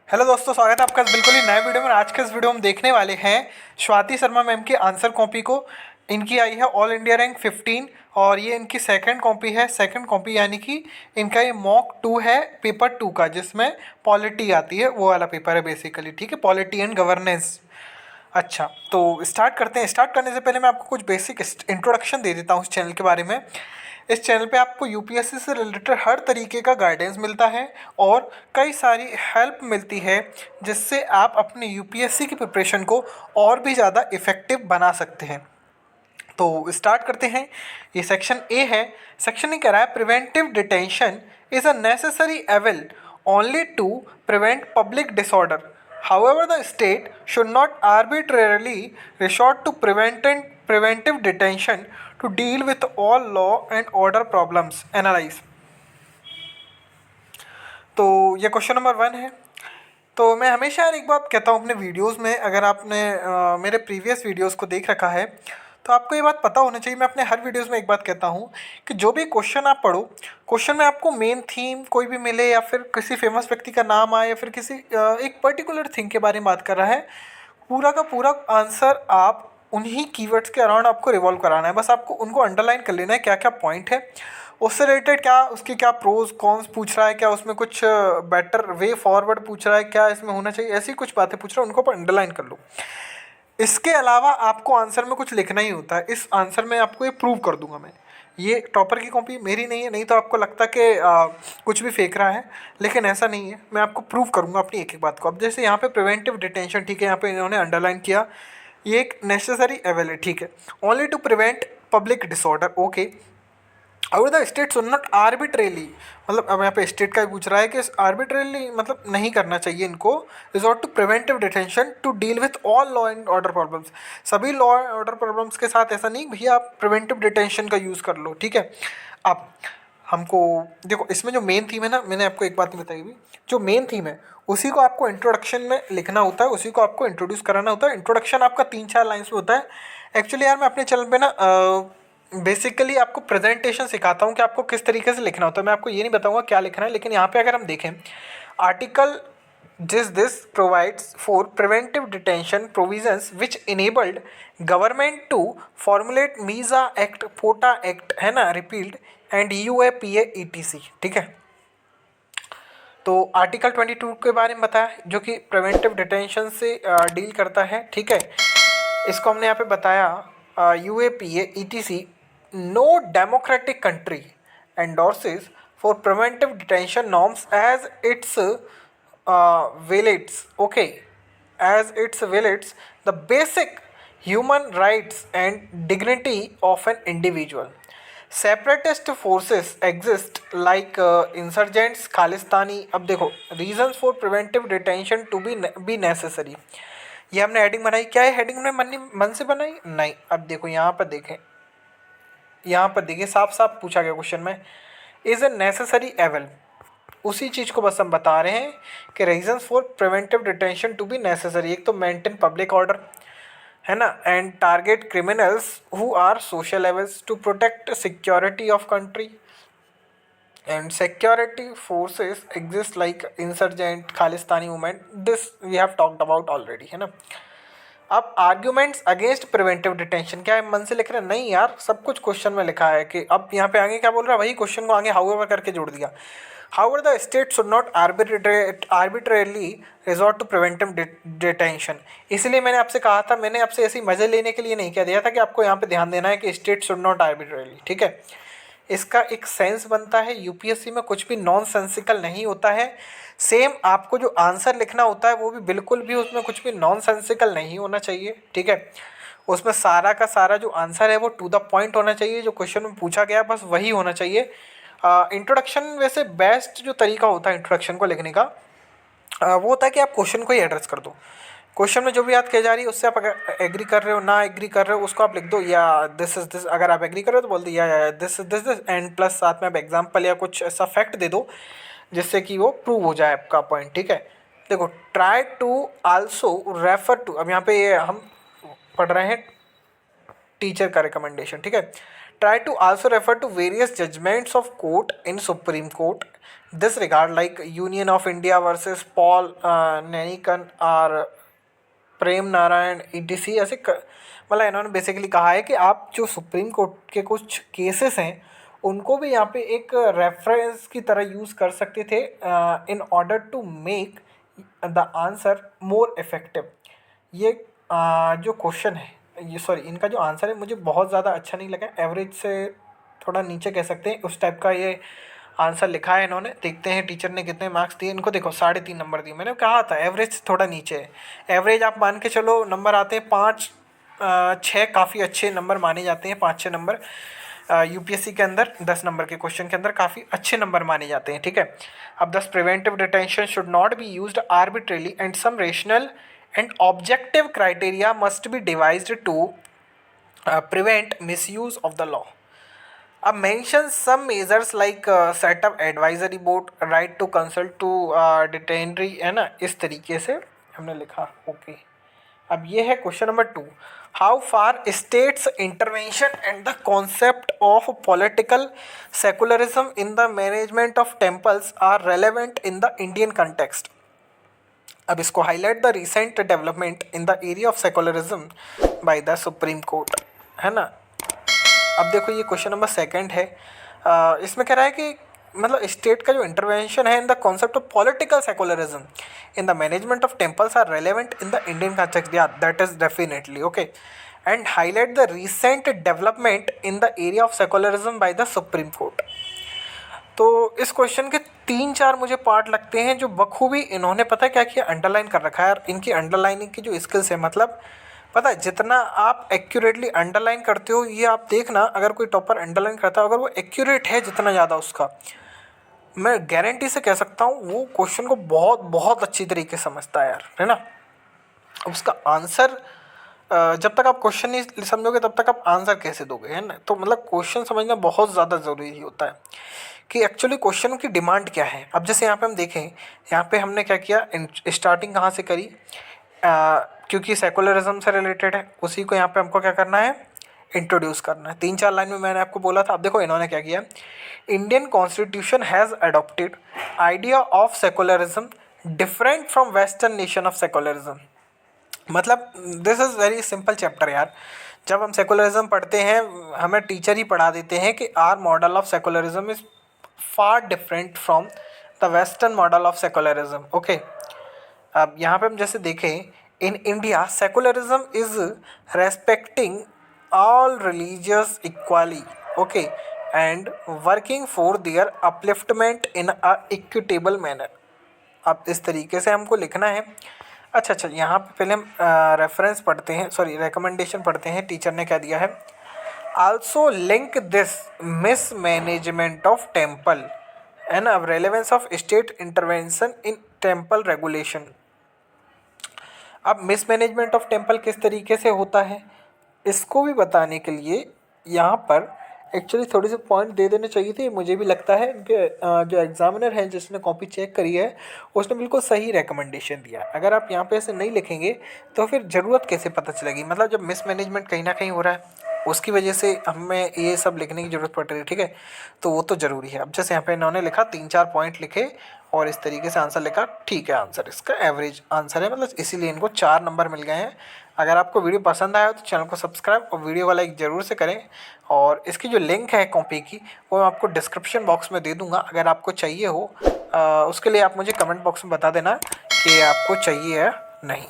Hello दोस्तों, स्वागत है आपका बिल्कुल ही नए वीडियो में। आज के इस वीडियो में हम देखने वाले हैं स्वाति शर्मा मैम की आंसर कॉपी को। इनकी आई है ऑल इंडिया रैंक 15 और ये इनकी सेकंड कॉपी है। सेकंड कॉपी यानी कि इनका ये मॉक 2 है पेपर 2 का, जिसमें पॉलिटी आती है, वो वाला पेपर है बेसिकली। ठीक है, पॉलिटी एंड गवर्नेंस। अच्छा, तो स्टार्ट करते हैं। स्टार्ट करने से पहले मैं आपको कुछ बेसिक इंट्रोडक्शन दे देता हूँ इस चैनल के बारे में। इस चैनल पे आपको यूपीएससी से रिलेटेड हर तरीके का गाइडेंस मिलता है और कई सारी हेल्प मिलती है, जिससे आप अपनी यूपीएससी की प्रिपरेशन को और भी ज़्यादा इफ़ेक्टिव बना सकते हैं। तो स्टार्ट करते हैं। ये सेक्शन ए है। सेक्शन ए कह रहा है preventive detention is a necessary evil only to prevent public disorder. However, the state should not arbitrarily resort to preventive detention to deal with all law and order problems. Analyze. तो ये question number 1 है। तो मैं हमेशा यार एक बात कहता हूँ अपने वीडियोस में, अगर आपने मेरे प्रीवियस वीडियोस को देख रखा है तो आपको ये बात पता होना चाहिए। मैं अपने हर वीडियोस में एक बात कहता हूँ कि जो भी क्वेश्चन आप पढ़ो, क्वेश्चन में आपको मेन थीम कोई भी मिले या फिर किसी फेमस व्यक्ति का नाम आए या फिर किसी एक पर्टिकुलर थिंग के बारे में बात कर रहा है, पूरा का पूरा आंसर आप उन्हीं कीवर्ड्स के अराउंड आपको रिवॉल्व कराना है। बस आपको उनको अंडरलाइन कर लेना है, क्या क्या पॉइंट है उससे रिलेटेड, क्या उसके क्या प्रोज कॉन्स पूछ रहा है, क्या उसमें कुछ बेटर वे फॉरवर्ड पूछ रहा है, क्या इसमें होना चाहिए, ऐसी कुछ बातें पूछ रहा है, उनको पर अंडरलाइन कर लो। इसके अलावा आपको आंसर में कुछ लिखना ही होता है। इस आंसर में आपको ये प्रूव कर दूंगा मैं। ये टॉपर की कॉपी मेरी नहीं है, नहीं तो आपको लगता कि कुछ भी फेंक रहा है, लेकिन ऐसा नहीं है। मैं आपको प्रूव करूंगा अपनी एक एक बात को। अब जैसे यहाँ पे प्रिवेंटिव डिटेंशन, ठीक है, यहाँ पे इन्होंने अंडरलाइन किया, ये एक नेसेसरी एवेल है, ठीक है, only to prevent public disorder, okay. और the state should not arbitrarily, मतलब अब यहाँ पे स्टेट का ही पूछ रहा है कि आर्बिट्रेली मतलब नहीं करना चाहिए इनको, resort to preventive detention to deal with all law and order problems. सभी लॉ एंड ऑर्डर प्रॉब्लम्स के साथ ऐसा नहीं भैया आप प्रिवेंटिव डिटेंशन का यूज़ कर लो, ठीक है। अब हमको देखो, इसमें जो मेन थीम है ना, मैंने आपको एक बात नहीं बताई भी, जो मेन थीम है उसी को आपको इंट्रोडक्शन में लिखना होता है, उसी को आपको इंट्रोड्यूस कराना होता है। इंट्रोडक्शन आपका 3-4 लाइन्स में होता है। एक्चुअली यार मैं अपने चैनल पे ना बेसिकली आपको प्रेजेंटेशन सिखाता हूँ कि आपको किस तरीके से लिखना होता है। मैं आपको ये नहीं बताऊँगा क्या लिखना है, लेकिन यहाँ पे अगर हम देखें, article this provides for preventive detention provisions which enabled government to formulate MISA act, POTA act, है ना, रिपील्ड, एंड UAPA ETC, ठीक है। तो आर्टिकल 22 के बारे में बताया, जो कि प्रिवेंटिव डिटेंशन से डील करता है, ठीक है। इसको हमने यहाँ पे बताया, UAPA ETC, no democratic country endorses for preventive detention norms as its violates, okay, as its violates the basic human rights and dignity of an individual. Separatist forces exist like insurgents, Khalistani. अब देखो, reasons for preventive detention to be necessary, ये हमने heading बनाई। क्या है heading में मन से बनाई? नहीं। अब देखो यहाँ पर देखें, यहाँ पर देखिए साफ साफ पूछा गया क्वेश्चन में, इज ए नेसेसरी एवल। उसी चीज़ को बस हम बता रहे हैं कि reasons for preventive detention to be necessary, एक तो मेंटेन पब्लिक ऑर्डर, है ना, and target criminals who are social evils, to protect security of country, and security forces exist like insurgent, Khalistani movement, this we have talked about already, है ना। अब arguments against preventive detention, क्या है मन से लिख रहे हैं? नहीं यार, सब कुछ क्वेश्चन में लिखा है। कि अब यहाँ पे आगे क्या बोल रहा है, वही क्वेश्चन को आगे हाउएवर करके जोड़ दिया। However the state should not arbitrarily resort to preventive detention. इसलिए मैंने आपसे कहा था, मैंने आपसे ऐसे मजे लेने के लिए नहीं कह दिया था कि आपको यहाँ पे ध्यान देना है कि स्टेट शुड नॉट आर्बिट्रेरली, ठीक है। इसका एक सेंस बनता है, यूपीएससी में कुछ भी नॉन सेंसिकल नहीं होता है। सेम आपको जो आंसर लिखना होता है वो भी बिल्कुल भी उसमें कुछ भी नॉन सेंसिकल नहीं होना चाहिए, ठीक है। उसमें सारा का सारा जो आंसर है वो टू द पॉइंट होना चाहिए, जो क्वेश्चन में पूछा गया बस वही होना चाहिए। इंट्रोडक्शन वैसे बेस्ट जो तरीका होता है इंट्रोडक्शन को लिखने का, वो होता है कि आप क्वेश्चन को ही एड्रेस कर दो। क्वेश्चन में जो भी बात कही जा रही है उससे आप अगर एग्री कर रहे हो, ना एग्री कर रहे हो, उसको आप लिख दो, या दिस इज दिस। अगर आप एग्री कर रहे हो तो बोल दो या this is this and plus साथ में आप एग्जाम्पल या कुछ ऐसा फैक्ट दे दो जिससे कि वो प्रूव हो जाए आपका पॉइंट, ठीक है। देखो, try to also refer to, अब यहाँ पे ये हम पढ़ रहे हैं टीचर का रिकमेंडेशन, ठीक है। Try to also refer to various judgments of court in Supreme Court this regard, like Union of India versus Paul Nanikan और प्रेम नारायण ETC ऐसे मतलब इन्होंने बेसिकली कहा है कि आप जो सुप्रीम कोर्ट के कुछ केसेस हैं उनको भी यहाँ पे एक रेफरेंस की तरह यूज़ कर सकते थे in order to make the answer more effective. ये जो क्वेश्चन है, ये सॉरी इनका जो आंसर है मुझे बहुत ज़्यादा अच्छा नहीं लगा, एवरेज से थोड़ा नीचे कह सकते हैं, उस टाइप का ये आंसर लिखा है इन्होंने। देखते हैं टीचर ने कितने मार्क्स दिए इनको। देखो 3.5 नंबर दिए, मैंने कहा था एवरेज से थोड़ा नीचे है। एवरेज आप मान के चलो नंबर आते हैं 5 6 काफ़ी अच्छे नंबर माने जाते हैं। 5 6 नंबर यूपीएससी के अंदर 10 नंबर के क्वेश्चन के अंदर काफ़ी अच्छे नंबर माने जाते हैं, ठीक है। अब thus preventive detention should not be used arbitrarily and some rational and objective criteria must be devised to prevent misuse of the law. अब mention some measures like set up advisory board, right to consult to detainee, है ना, इस तरीके से हमने लिखा। Okay अब ये है question number 2, how far states intervention and the concept of political secularism in the management of temples are relevant in the Indian context. अब इसको highlight the recent development in the area of secularism by the supreme court, है ना। अब देखो ये question number 2 है। इसमें कह रहा है कि मतलब स्टेट का जो इंटरवेंशन है in the concept of political secularism in the management of temples are relevant in the Indian context, या that is definitely okay. And highlight the recent development in the area of secularism by the supreme Court. तो इस question के 3-4 मुझे part लगते हैं जो बखूबी इन्होंने पता है क्या किया, अंडरलाइन कर रखा है। और इनकी अंडरलाइनिंग की जो स्किल्स है, मतलब पता है जितना आप एक्यूरेटली अंडरलाइन करते हो, ये आप देखना अगर कोई टॉपर अंडरलाइन करता है, अगर वो एक्यूरेट है जितना ज़्यादा उसका, मैं गारंटी से कह सकता हूँ वो क्वेश्चन को बहुत बहुत अच्छी तरीके से समझता है यार, है ना। उसका आंसर जब तक आप क्वेश्चन नहीं समझोगे तब तक आप आंसर कैसे दोगे, है ना। तो मतलब क्वेश्चन समझना बहुत ज़्यादा ज़रूरी होता है कि एक्चुअली क्वेश्चन की डिमांड क्या है। अब जैसे यहाँ पे हम देखें, यहाँ पे हमने क्या किया, स्टार्टिंग कहाँ से करी, क्योंकि सेकुलरिज्म से रिलेटेड है, उसी को यहाँ पे हमको क्या करना है, इंट्रोड्यूस करना है। 3-4 लाइन में मैंने आपको बोला था। अब देखो इन्होंने क्या किया, Indian constitution has adopted idea of secularism different from western nation of secularism. मतलब this is very simple chapter यार। जब हम सेकुलरिज्म पढ़ते हैं हमें टीचर ही पढ़ा देते हैं कि our model of secularism is far different from the western model of secularism, okay. अब यहाँ पे हम जैसे देखें, in India secularism is respecting all religious equally, okay, and working for their upliftment in a equitable manner. अब इस तरीके से हमको लिखना है। अच्छा, यहाँ पे पहले हम रेफरेंस पढ़ते हैं, सॉरी रिकमेंडेशन पढ़ते हैं। टीचर ने क्या दिया है, also link this mismanagement of temple and relevance of state intervention in temple regulation. अब मिसमैनेजमेंट ऑफ टेम्पल किस तरीके से होता है, इसको भी बताने के लिए यहाँ पर एक्चुअली थोड़ी सी पॉइंट दे देने चाहिए थे। मुझे भी लगता है कि जो एग्जामिनर है जिसने कॉपी चेक करी है उसने बिल्कुल सही रिकमेंडेशन दिया। अगर आप यहाँ पे ऐसे नहीं लिखेंगे तो फिर ज़रूरत कैसे पता चलेगी। मतलब जब मिसमैनेजमेंट कहीं ना कहीं हो रहा है उसकी वजह से हमें ये सब लिखने की ज़रूरत पड़ रही है, ठीक है। तो वो तो ज़रूरी है। अब जैसे यहाँ पे इन्होंने लिखा 3-4 पॉइंट लिखे और इस तरीके से आंसर लिखा, ठीक है। आंसर इसका एवरेज आंसर है, मतलब इसीलिए इनको 4 नंबर मिल गए हैं। अगर आपको वीडियो पसंद आया तो चैनल को सब्सक्राइब और वीडियो को लाइक ज़रूर से करें। और इसकी जो लिंक है कॉपी की वो मैं आपको डिस्क्रिप्शन बॉक्स में दे दूँगा। अगर आपको चाहिए हो उसके लिए आप मुझे कमेंट बॉक्स में बता देना कि आपको चाहिए या नहीं।